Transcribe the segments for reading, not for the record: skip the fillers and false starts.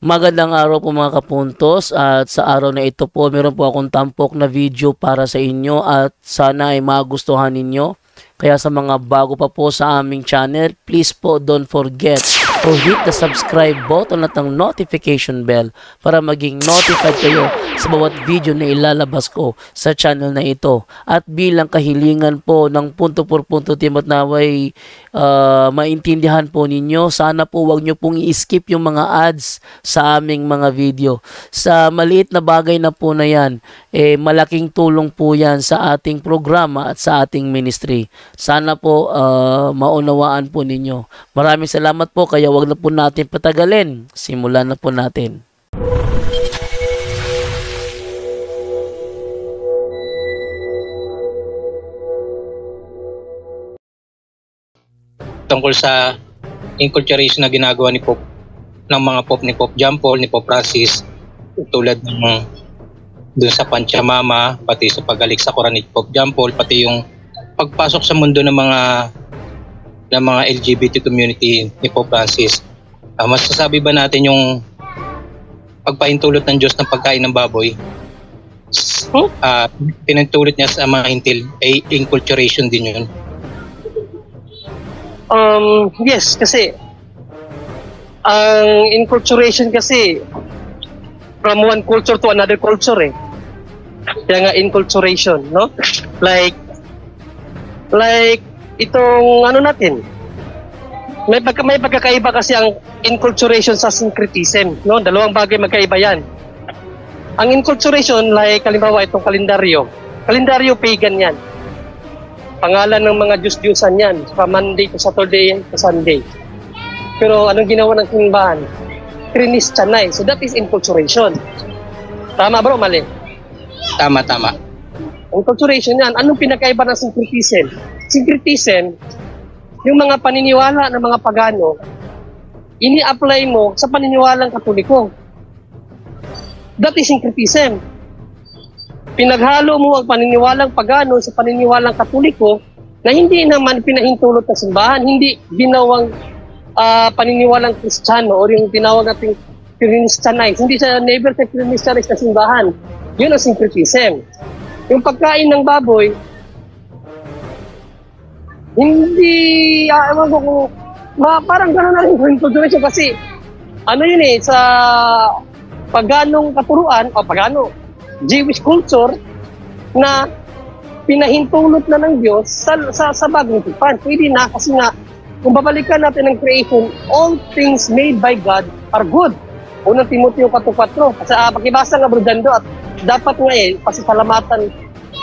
Magandang araw po mga kapuntos, at sa araw na ito po meron po akong tampok na video para sa inyo at sana ay magustuhan ninyo. Kaya sa mga bago pa po sa aming channel, please po don't forget to hit the subscribe button at ang notification bell para maging notified kayo sa bawat video na ilalabas ko sa channel na ito. At bilang kahilingan po ng punto por punto team at naway maintindihan po ninyo, sana po wag nyo pong i-skip yung mga ads sa aming mga video. Sa maliit na bagay na po na yan, malaking tulong po yan sa ating programa at sa ating ministry. Sana po maunawaan po ninyo. Maraming salamat po, kaya wag na po natin patagalin. Simulan na po natin. Tungkol sa inculturation na ginagawa ni Pope, ng mga Pope, ni Pope John Paul, ni Pope Francis, tulad ng dun sa Panchamama, pati sa pagalik sa Quran ni Pope John Paul, pati yung pagpasok sa mundo ng mga LGBT community ni Pope Francis. Masasabi ba natin yung pagpaintulot ng Diyos ng pagkain ng baboy? Pinintulot niya sa mga hintil, ay inculturation din yun. Yes, kasi ang inculturation kasi from one culture to another culture Kaya nga inculturation, no? Like itong ano natin, may pagkakaiba kasi ang inculturation sa syncretism, no? Dalawang bagay magkaiba yan. Ang inculturation, like halimbawa itong kalendaryo pagan yan. Pangalan ng mga Diyos-Diyosan yan, from Monday to Saturday to Sunday. Pero anong ginawa ng simbahan? Christianize. So that is inculturation. Tama bro, mali? Tama. Inculturation yan. Anong pinakaiba ng syncretism? Syncretism, yung mga paniniwala ng mga pagano, ini-apply mo sa paniniwalang Katoliko. That is syncretism. Pinaghalo mo ang paniniwalang pagano sa paniniwalang Katoliko na hindi naman pinahintulot ng simbahan, hindi ginawang paniniwalang Kristiyano o yung tinawag nating Christianize. Hindi siya never sa Christianize na simbahan. Yun ang syncretism. Yung pagkain ng baboy, hindi, ewan ko kung, parang gano'n na rin inculturation kasi ano yun sa paganong katuruan, Jewish culture na pinahintulot na ng Diyos sa bagong tipan. Pwede na kasi nga, kung babalikan natin ang creation, all things made by God are good. Unang Timoteo 4:4. Kasi pakibasa nga bro Dando, at dapat nga pasisalamatan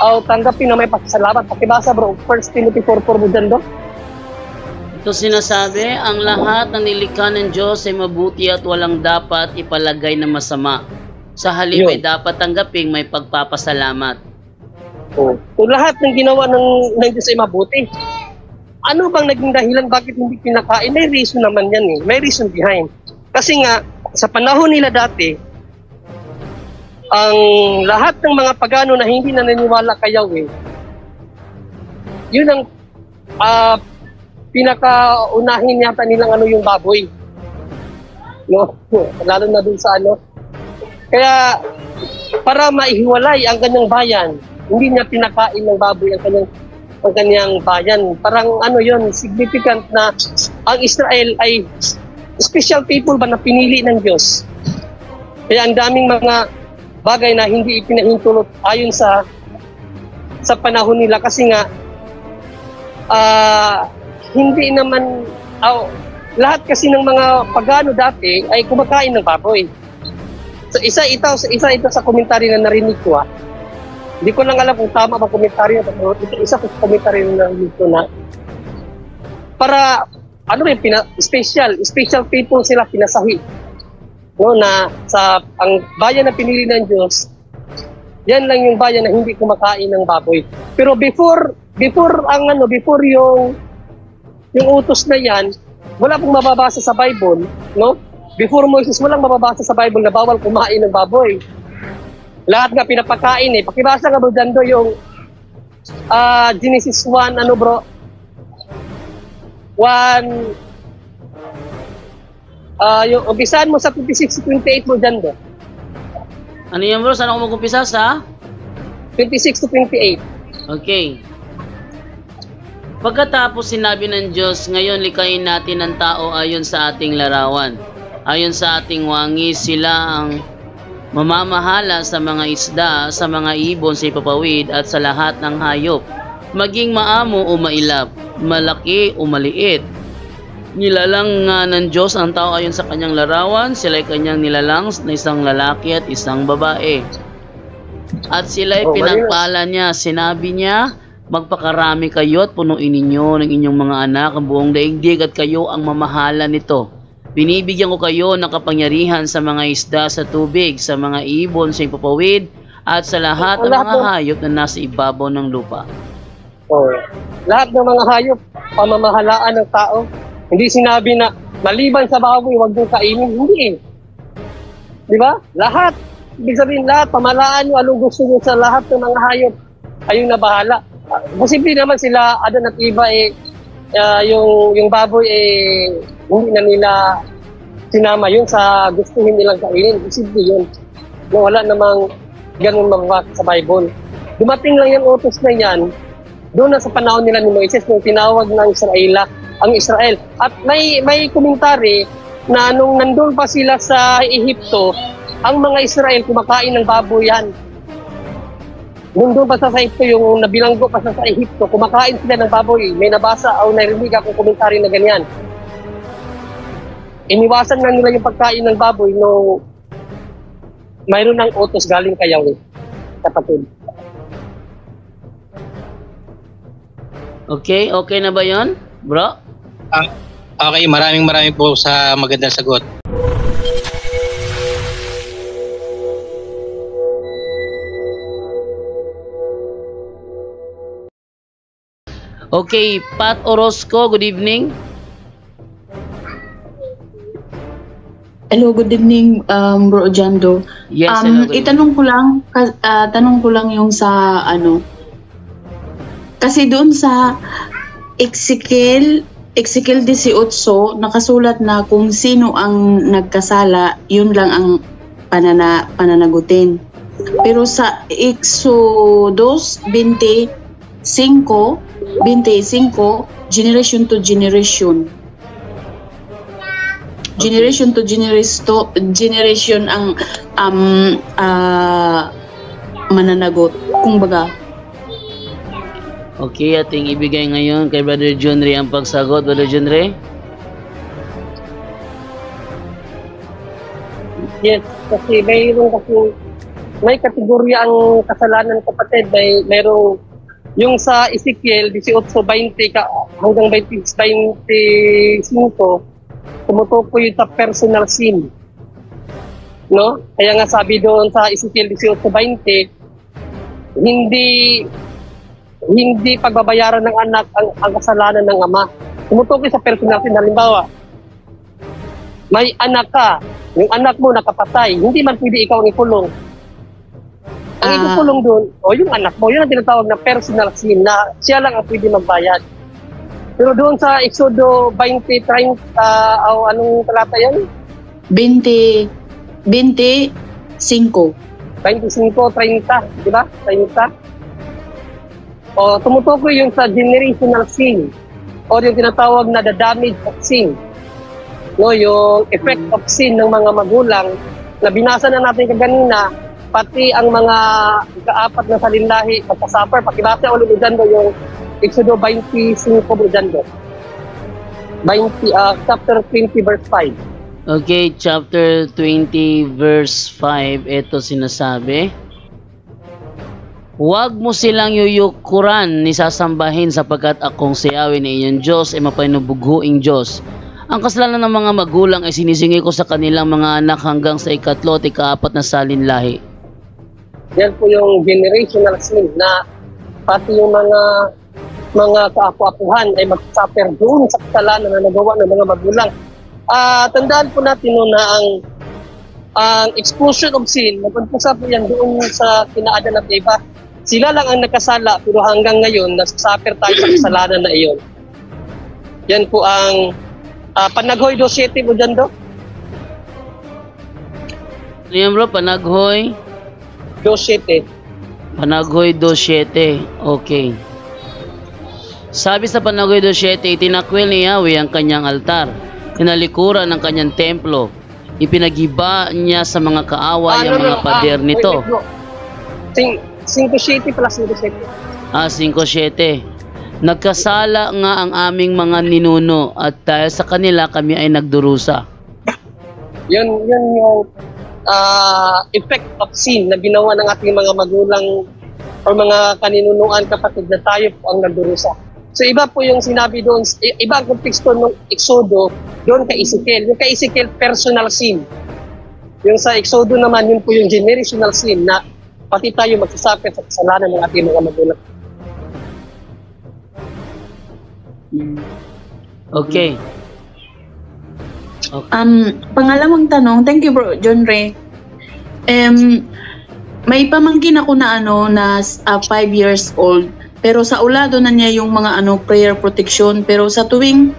o tanggapin na may pasasalamat. Pakibasa bro, 1 Timothy 4:4 bro Dando. Ito sinasabi, ang lahat ng nilikha ng Diyos ay mabuti at walang dapat ipalagay na masama. Sa halip ay dapat tanggaping may pagpapasalamat. So lahat ng ginawa ng Diyos ay mabuti. Ano bang naging dahilan bakit hindi pinakain? May reason naman yan May reason behind. Kasi nga, sa panahon nila dati, ang lahat ng mga pagano na hindi naniniwala kay Yahweh, yun ang pinakaunahin yata nilang yung baboy. No? Lalo na dun sa Kaya, para maihiwalay ang kanyang bayan, hindi niya pinakain ng baboy ang kanyang bayan. Parang yun, significant na ang Israel ay special people ba na pinili ng Diyos. Kaya ang daming mga bagay na hindi ipinahintulot ayon sa panahon nila kasi nga hindi naman lahat kasi ng mga pagano dati ay kumakain ng baboy. So isa ito sa komentaryo na narinig ko Hindi ko lang alam kung tama ba komentaryo na ito. Isa ko sa komentaryo na narinig ko na para special people sila pinasahi. No, na ang bayan na pinili ng Diyos, yan lang yung bayan na hindi kumakain ng baboy. Pero before yung utos na yan, wala pong mababasa sa Bible, no? Before Moses, walang mababasa sa Bible na bawal kumain ng baboy. Lahat nga pinapakain Pakibasa nga bro Dando yung Genesis 1, 1 Yung umpisahan mo sa 26 to 28 mo dyan do. Ano yan bro? Saan ako mag-umpisa sa? 26 to 28. Okay. Pagkatapos sinabi ng Diyos, ngayon likayin natin ang tao ayon sa ating larawan. Ayon sa ating wangis, sila ang mamamahala sa mga isda, sa mga ibon sa ipapawid at sa lahat ng hayop. Maging maamo o mailap, malaki o maliit. Nilalang nga ng Diyos ang tao ayon sa kanyang larawan, sila'y kanyang nilalang na isang lalaki at isang babae. At sila'y pinagpala niya, sinabi niya, magpakarami kayo at punuin ninyo ng inyong mga anak ang buong daigdig at kayo ang mamahala nito. Binibigyan ko kayo ng kapangyarihan sa mga isda sa tubig, sa mga ibon sa ipapawid, at sa lahat ng mga hayop na nasa ibabaw ng lupa. Lahat ng mga hayop, pamamahalaan ng tao. Hindi sinabi na maliban sa baboy, huwag mong kainin. Hindi eh. Di ba? Lahat. Ibig sabihin lahat, pamahalaan nyo, anong gusto nyo sa lahat ng mga hayop. Kayong nabahala. Posible naman sila, Adan at Eva yung baboy hindi na nila sinama yun sa gustuhin nilang kainin. Posible yun. No, wala namang ganun mababasa sa Bible. Dumating lang yung utos na yan, doon na sa panahon nila ni Moises, nung tinawag ng ang Israel. At may komentary na nung nandun pa sila sa Ehipto, ang mga Israel kumakain ng baboy yan. Nandun pa sa Ehipto, yung nabilanggo pa sa Ehipto, kumakain sila ng baboy. May nabasa o narinig akong komentary na ganyan. Iniwasan na nila yung pagkain ng baboy nung mayroon ng utos galing kay Yahweh, kapatid. Okay na ba yon, bro? Okay, maraming po sa magandang sagot. Okay, Pat Orozco, good evening. Hello, good evening, Bro Jando. Yes, hello. Itanong ko lang yung sa kasi doon sa Ezekiel 18 nakasulat na kung sino ang nagkasala, yun lang ang pananagutin. Pero sa Exodus 25, generation to generation. Generation to generation ang mananagot. Kung baga. Okay, ating ibigay ngayon kay Brother John Ray ang pagsagot. Brother John Ray? Yes, kasi may kategorya ang kasalanan, kapatid. Mayroong yung sa Ezekiel 18:20 hanggang 25, tumutukoy sa personal sin. No? Kaya nga sabi doon sa Ezekiel 18:20, hindi pagbabayaran ng anak ang kasalanan ng ama. Tumutukoy sa personal sin. Halimbawa, may anak ka, yung anak mo nakapatay, hindi man pwede ikaw ang ikulong. Ang ikulong doon, yung anak mo, yun ang tinatawag na personal sin, na siya lang ang pwede magbayad. Pero doon sa Exodo 20:30, anong talata yan? 25:30, di ba? 30. O tumutukoy yung sa generational sin, o yung tinatawag na the damage of sin. No, yung effect of sin ng mga magulang na binasa na natin kaganina, pati ang mga ikaapat na salinlahi magkasuffer. Pakibasa ulit dyan yung Exodo 25 dyan do. Chapter 20 verse 5. Okay, chapter 20 verse 5, ito sinasabi. Huwag mo silang yuyukuran ni sasambahin sapagkat akong si Yahweh na inyong Diyos ay mapanubuguing Diyos. Ang kasalanan ng mga magulang ay sinisingi ko sa kanilang mga anak hanggang sa ikatlo at ikaapat na salinlahi. Yan po yung generational sin na pati yung mga kaapu-apuhan ay mag-suffer doon sa kasalanan na nagawa ng mga magulang. Tandaan po natin na ang expulsion of sin, nag-umpisa po yan doon sa kina Adan at Eva. Sila lang ang nakasala, pero hanggang ngayon, nasasuffer tayo sa kasalanan na iyon. Yan po ang Panaghoy 2:7 po dyan do. Ano yan bro? Panaghoy? 27. Panaghoy 27. Okay. Sabi sa Panaghoy 27, itinakwil ni Yahweh ang kanyang altar, kinalikuran ng kanyang templo, ipinagiba niya sa mga kaaway ang mga pader nito. 5-7 plus 5-7. 5-7. Nagkasala nga ang aming mga ninuno at dahil sa kanila kami ay nagdurusa. Yun yung effect of sin na ginawa ng ating mga magulang o mga kaninunuan kapatid na tayo po ang nagdurusa. So iba po yung sinabi doon, iba ang konteksto ng Exodo doon kay Ezekiel. Yung kay Ezekiel, personal sin. Yung sa Exodo naman, yun po yung generational sin na pati tayo magsasakit sa kasalanan ng ating mga magulang. Okay. Pangalawang tanong, thank you bro, John Ray. May pamangkin ako na 5 years old, pero sa ulado na niya yung mga prayer protection, pero sa tuwing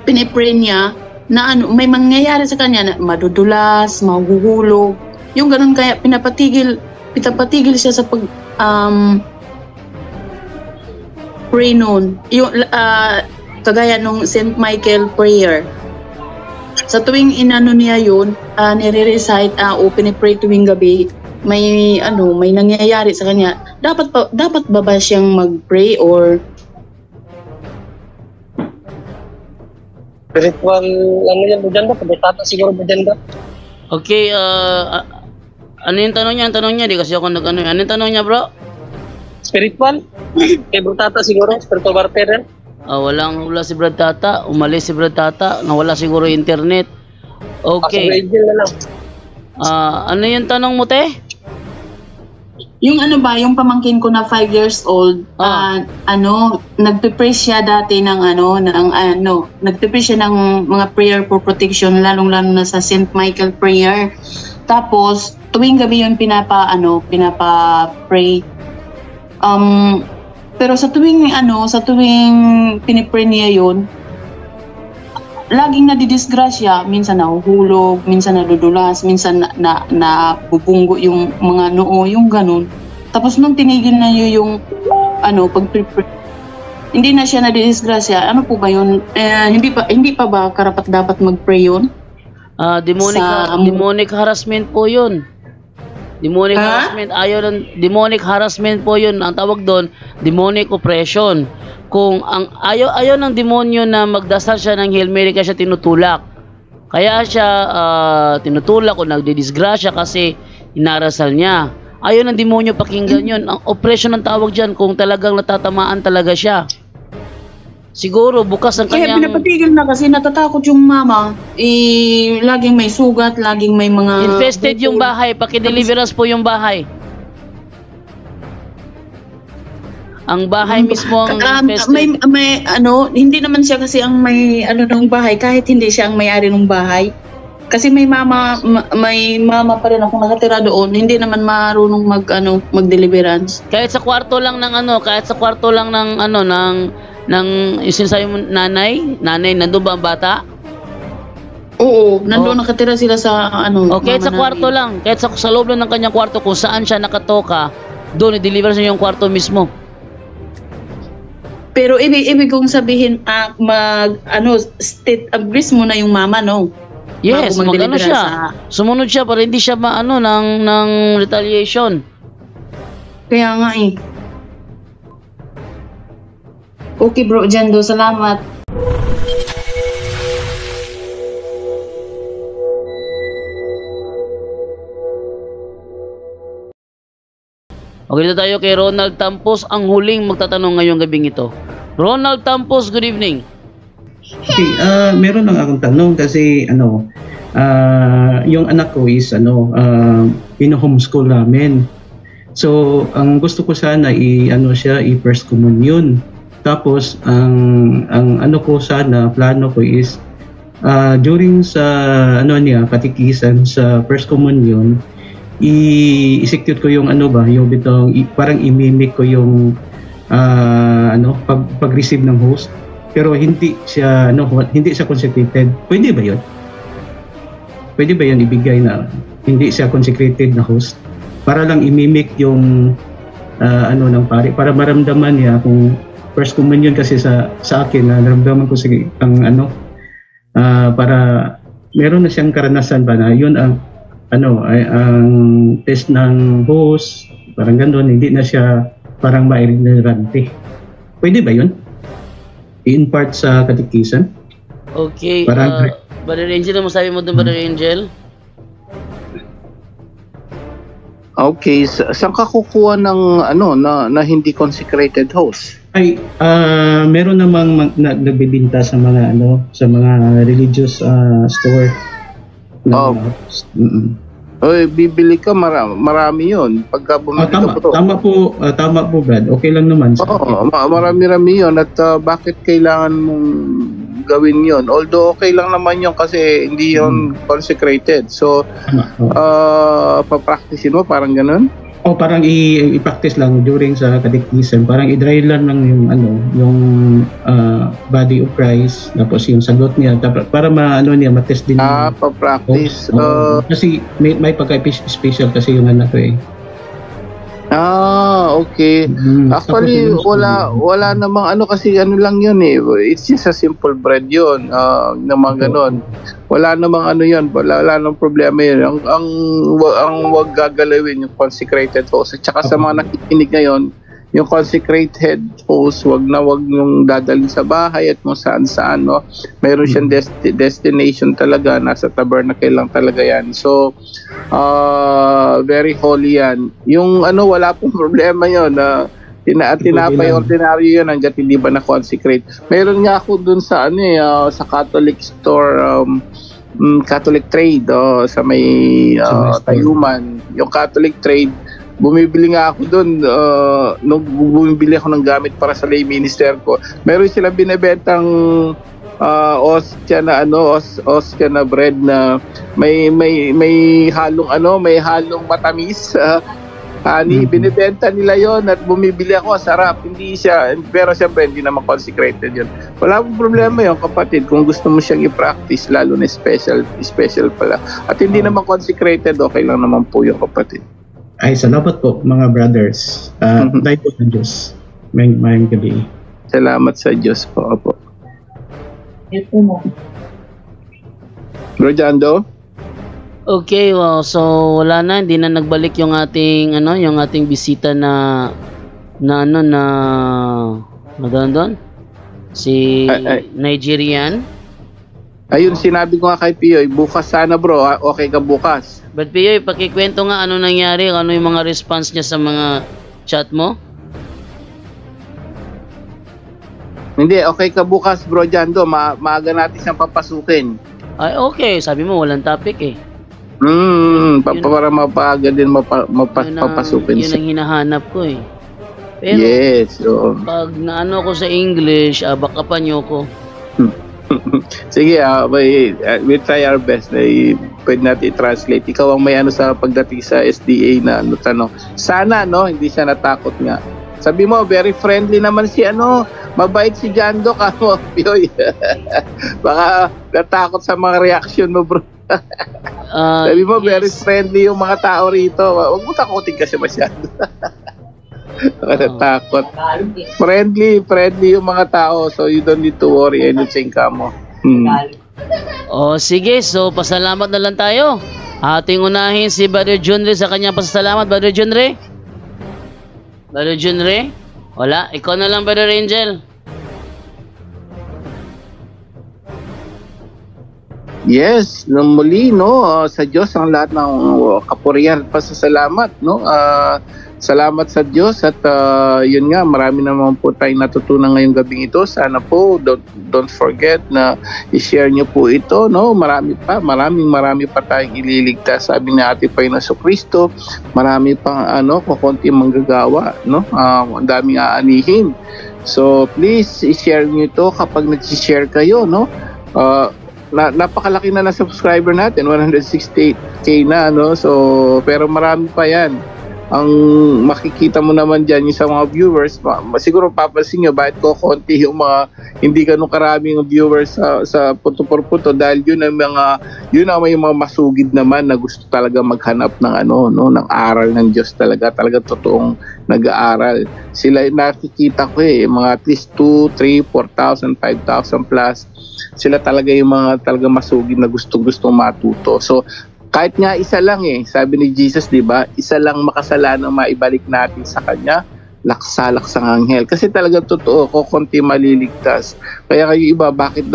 pinipray niya na may mangyayari sa kanya na madudulas, mahuhulog, yung ganun, kaya pinapatigil siya sa pag pray noon. Yung kagaya nung St. Michael prayer. Sa tuwing inano niya yun, nire-recite o pinipray tuwing gabi, may nangyayari sa kanya. Dapat ba siyang mag-pray or spiritual yan budanda, pagkatata siguro budanda. Okay, ano yung tanong niya? Ang tanong niya, di kasi ako nag-ano. Ano yung tanong niya, bro? Spiritual? Kay Bro Tata siguro, spiritual warfare. Wala si Brad Tata. Umalis si Brad Tata. Nawala siguro internet. Okay. Na lang. Ano yung tanong mo, te? yung yung pamangkin ko na 5 years old, nagpe-pray siya dati nagpe-pray siya ng mga prayer for protection, lalong-lalo na sa St. Michael prayer. Tapos tuwing gabi yun pinapa-pray. Pero sa tuwing pinipray niya yun, laging nadidisgrasya, minsan nahuhulog, minsan nadudulas, minsan nabubunggo yung mga noo, yung ganun. Tapos nung tinigil na niyo yung pag-pray, hindi na siya nadidisgrasya. Ano po ba yun? Hindi pa ba karapat dapat mag-pray yun? Demonic harassment po yun. Demonic harassment, demonic harassment po yun. Ang tawag doon, demonic oppression. Kung ang ayaw ng demonyo na magdasal siya ng Hail Mary, kaya siya tinutulak. Kaya siya tinutulak o nagdidisgrasya kasi inarasal niya. Ayaw ng demonyo pakinggan yun. Ang oppression ang tawag dyan kung talagang natatamaan talaga siya. Siguro bukas ang kanyang... Kaya pinapatigil na kasi natatakot yung mama. Laging may sugat, laging may mga... Infested yung bahay. Paki-deliverance po yung bahay. Ang bahay mismo ang infested. Hindi naman siya kasi ang may ng bahay, kahit hindi siya ang may-ari ng bahay. Kasi may mama pa rin akong nakatira doon, hindi naman marunong mag-deliverance. Kahit sa kwarto lang ng yung sinasabi mo, nanay, nandun ba ang bata? Oo, nandun nakatira sila sa kahit sa kwarto lang, kahit sa loob lang ng kanyang kwarto, kung saan siya nakatoka, doon i-deliver sa yung kwarto mismo. Pero ibig kong sabihin, state abuse mo na yung mama, no? Yes, mag-ano siya. Sumunod siya para hindi siya ng retaliation. Kaya nga Okay bro, Jando, salamat. Okay, dito tayo kay Ronald Tampos, ang huling magtatanong ngayong gabing ito. Ronald Tampos, good evening. Okay, meron lang akong tanong kasi yung anak ko is pino-homeschool namin. So, ang gusto ko sana i-first communion. Tapos ang plano ko is during sa katikisan sa first communion, i-execute ko yung parang i-mimic ko yung pag-receive ng host, pero hindi siya consecrated. Pwede ba 'yun ibigay na hindi siya consecrated na host. Para lang imimik yung ano ng pari, para maramdaman niya kung first communion kasi sa akin na naramdaman ko sige ang ano para meron na siyang karanasan ba na yun ang ano ay ang test ng host, parang gano'n, hindi na siya parang ma-ignorante. Pwede ba yun? I-impart sa catechism? Okay, Parang Brother Angel, ano masabi mo doon, Brother Angel? Okay, saan ka kukuha ng ano na hindi consecrated host? ay meron namang nagbebenta sa mga ano sa mga religious store na Oy, bibili ka marami 'yon. Pagka bumili ka po. Tama po Brad. Okay lang naman sa Oo, marami-rami 'yon at bakit kailangan mong gawin 'yon? Although okay lang naman 'yon kasi hindi 'yon consecrated. So pa-practicein mo parang ganoon? O parang i-practice lang during sa catechism, parang i-dry lang yung ano, yung body of Christ, tapos yung sagot niya para maano niya matest din. Pa-practice. Kasi may pagka-special kasi yung anak ko eh. Okay. Actually, wala namang ano kasi ano lang yun eh. It's just a simple bread yun. Naman ganon. Wala namang ano yun. Wala namang problema yun. Ang wag gagalawin yung consecrated host. At saka sa mga nakikinig ngayon, yung consecrated host, wag yung dadalhin sa bahay at kung saan-saan, no? Mayroon siyang destination talaga, nasa tabernacle lang talaga yan. So, very holy yan. Yung ano, wala pong problema yun. Tinapay ordinaryo yun hanggat hindi ba na-consecrate. Mayroon nga ako dun sa ano sa Catholic store, Catholic Trade, sa may Tayuman. Yung Catholic Trade, bumibili nga ako doon nung bumibili ako ng gamit para sa lay minister ko. Meron silang binebentang ostia na ostia na bread na may halong matamis. Binibenta nila yon at bumibili ako, sarap. Hindi siya, pero siyempre hindi naman consecrated yun. Wala pong problema yun, kapatid, kung gusto mo siyang i-practice, lalo na special pala. At hindi naman consecrated, okay lang naman po yung kapatid. Ay, salamat po mga brothers. Dahil po ng Diyos. Mayang gabi. Salamat sa Diyos po. Apo. Ito mo. Bro Jando? Okay, well, so wala na, hindi na nagbalik yung ating bisita na doon. Si Nigerian. Ayun, sinabi ko nga kay Pioy, bukas sana bro, okay ka bukas. But Pioy, pakikwento nga ano nangyari, ano yung mga response niya sa mga chat mo? Hindi, okay ka bukas bro Jando, maaga natin siyang papasukin. Ay, okay, sabi mo walang topic eh. Para mapaaga din papasukin siya. Yun ang hinahanap ko eh. Pero, yes, oo. Pag naano ko sa English, baka pa nyo ko. Sige, we try our best na pwede natin i-translate. Ikaw ang may ano sa pagdating sa SDA na tanong. Sana, hindi siya natakot nga. Sabi mo, very friendly naman si mabait si Jando ka mo, Pioy. Baka natakot sa mga reaction mo, bro. Sabi mo, very friendly yung mga tao rito. Huwag mo takutin kasi masyado. Natakot. Friendly yung mga tao, so you don't need to worry anything ka mo. Sige, so pasalamat na lang tayo. Ating unahin si Brother Junre sa kanyang pasasalamat. Brother Junre? Wala, ikaw na lang, Brother Angel. Yes, muli sa Diyos ang lahat ng kapurihan at pasasalamat, salamat sa Diyos at yun nga, marami naman po tayong natutunan ngayong gabing ito. Sana po don't forget na i-share niyo po ito, marami pa tayong ililigtas. Sabi ni Ate Panginoon Kristo, marami pang kukunti manggagawa, ang daming aanihin. So please i-share niyo ito kapag nag-share kayo, napakalaki na subscriber natin, 168k na, so pero marami pa yan. ang makikita mo naman dyan yung sa mga viewers, siguro papansin nyo bakit ko konti yung mga hindi ganun karaming viewers sa Puto por Puto, dahil yun ang may mga masugid naman na gusto talaga maghanap ng ng aral ng Diyos, talaga totoong nag-aaral. Sila nakikita ko mga at least 2, 3, 4,000, 5,000 plus. Sila talaga yung mga talaga masugid na gustong matuto. So kahit nga isa lang sabi ni Jesus, di ba? Isa lang makasalanang maibalik natin sa Kanya, laksalak sa anghel. Kasi talaga totoo, konti maliligtas. Kaya kayo iba, bakit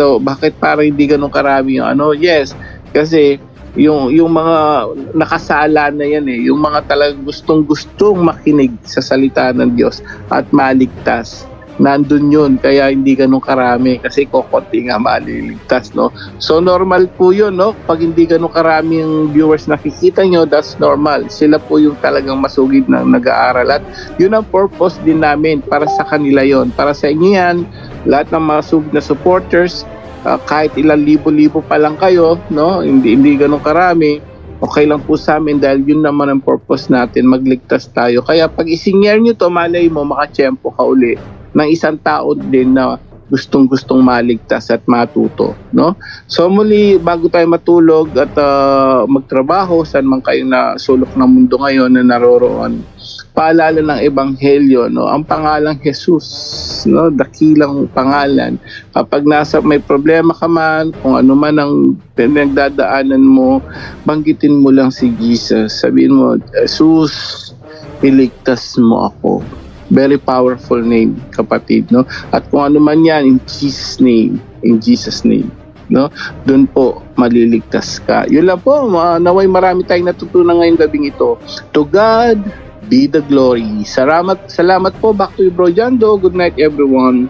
parang hindi ganun karami yung Yes, kasi yung mga nakasala na yan yung mga talagang gustong makinig sa salita ng Diyos at maligtas. Nandun yun, kaya hindi ganun karami kasi kokonti nga maliligtas, no? So normal po yun, no? Pag hindi ganun karami yung viewers nakikita nyo, that's normal. Sila po yung talagang masugid na nag-aaral at yun ang purpose din namin, para sa kanila yon, para sa inyo yan, lahat ng masugid na supporters, kahit ilang libo-libo pa lang kayo, no? Hindi ganun karami, okay lang po sa amin dahil yun naman ang purpose natin, magligtas tayo. Kaya pag isinyer nyo to, malay mo, makatsyempo ka uli ng isang tao din na gustong maligtas at matuto, no? So muli, bago tayo matulog at magtrabaho, saan man kayo na sulok ng mundo ngayon na naroroon, paalala ng Ebanghelyo, no? Ang pangalang Jesus, no? Dakilang pangalan. Kapag may problema ka man, kung ano man ang pinagdadaanan mo, banggitin mo lang si Jesus. Sabihin mo, Jesus, iligtas mo ako. Very powerful name, kapatid, no? At kung ano man yan, in Jesus name, no? Doon po maliligtas ka. Yun lang po, naway marami tayong natutunan ngayong gabing ito. To God be the glory. Salamat po. Back to you, Bro Jando. Good night, everyone.